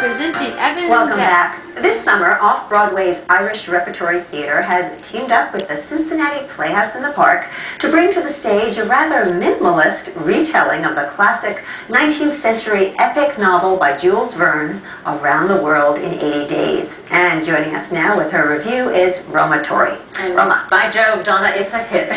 presenting Evan Welcome and back. This summer, Off-Broadway's Irish Repertory Theater has teamed up with the Cincinnati Playhouse in the Park to bring to the stage a rather minimalist retelling of the classic 19th century epic novel by Jules Verne, Around the World in 80 Days. And joining us now with her review is Roma Torre. Roma, by Jove, Donna, it's a hit.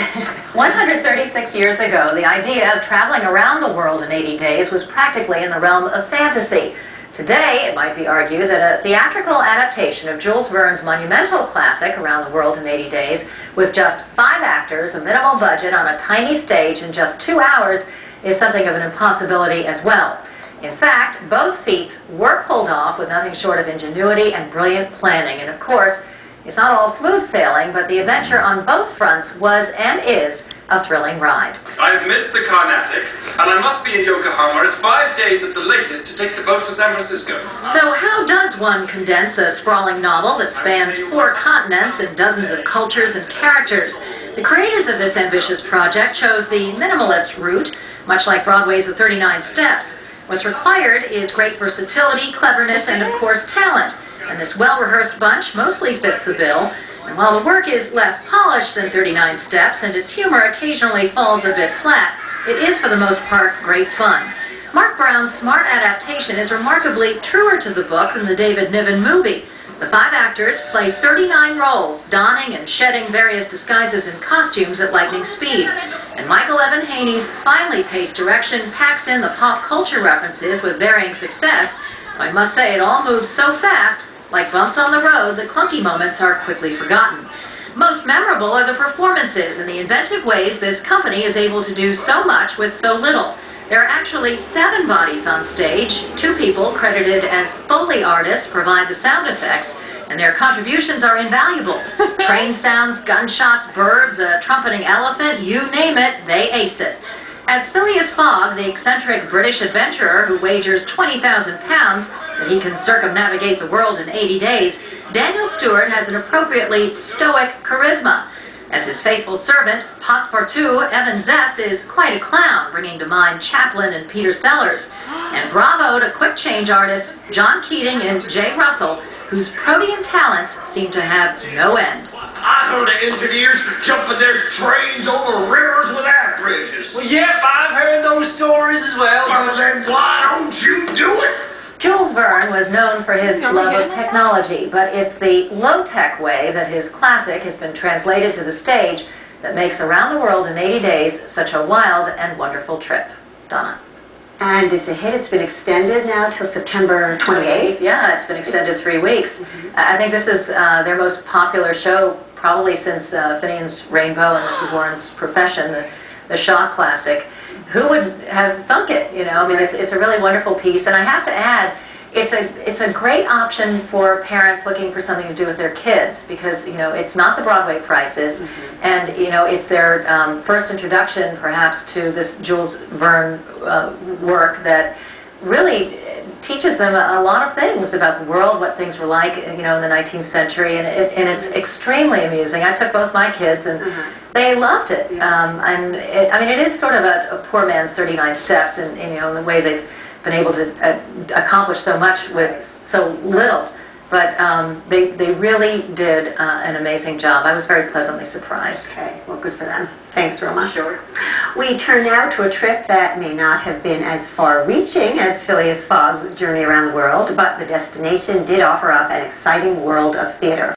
136 years ago, the idea of traveling around the world in 80 days was practically in the realm of fantasy. Today, it might be argued that a theatrical adaptation of Jules Verne's monumental classic, Around the World in 80 Days, with just 5 actors, a minimal budget, on a tiny stage in just 2 hours, is something of an impossibility as well. In fact, both feats were pulled off with nothing short of ingenuity and brilliant planning. And of course, it's not all smooth sailing, but the adventure on both fronts was and is a thrilling ride. I've missed the Carnatic, and I must be in Yokohama. It's 5 days at the latest to take the boat to San Francisco. So how does one condense a sprawling novel that spans 4 continents and dozens of cultures and characters? The creators of this ambitious project chose the minimalist route, much like Broadway's The 39 Steps. What's required is great versatility, cleverness, and of course talent. And this well-rehearsed bunch mostly fits the bill. And while the work is less polished than 39 Steps and its humor occasionally falls a bit flat, it is for the most part great fun. Mark Brown's smart adaptation is remarkably truer to the book than the David Niven movie. The 5 actors play 39 roles, donning and shedding various disguises and costumes at lightning speed. And Michael Evan Haney's finely paced direction packs in the pop culture references with varying success. I must say, it all moves so fast, like bumps on the road, the clunky moments are quickly forgotten. Most memorable are the performances and the inventive ways this company is able to do so much with so little. There are actually 7 bodies on stage. 2 people credited as Foley artists provide the sound effects, and their contributions are invaluable. Train sounds, gunshots, birds, a trumpeting elephant, you name it, they ace it. As Phileas Fogg, the eccentric British adventurer who wagers £20,000 that he can circumnavigate the world in 80 days, Daniel Stewart has an appropriately stoic charisma. As his faithful servant, Passepartout Evan Zess is quite a clown, bringing to mind Chaplin and Peter Sellers. And bravo to quick change artists John Keating and Jay Russell, whose protean talents seem to have no end. I heard of engineers jumping their trains over rivers without bridges. Well, yep, I've heard those stories as well. Well, then why don't you do it? Jules Verne was known for his love of technology, but it's the low-tech way that his classic has been translated to the stage that makes Around the World in 80 Days such a wild and wonderful trip. Donna. And it's a hit. It's been extended now till September 28th. Yeah, it's been extended 3 weeks. I think this is their most popular show probably since Finian's Rainbow and Mrs. Warren's Profession, the Shaw classic. Who would have thunk it, you know? I mean, it's a really wonderful piece, and I have to add, it's a great option for parents looking for something to do with their kids, because, you know, it's not the Broadway prices, and, you know, it's their first introduction, perhaps, to this Jules Verne work that really teaches them a lot of things about the world, what things were like, you know, in the 19th century, and it's extremely amusing. I took both my kids, and they loved it. And I mean, it is sort of a poor man's 39 Steps, and you know, in the way they've been able to accomplish so much with so little. But they really did an amazing job. I was very pleasantly surprised. Okay, well, good for them. Thanks, Roma. Sure. We turn now to a trip that may not have been as far-reaching as Phileas Fogg's journey around the world, but the destination did offer up an exciting world of theater.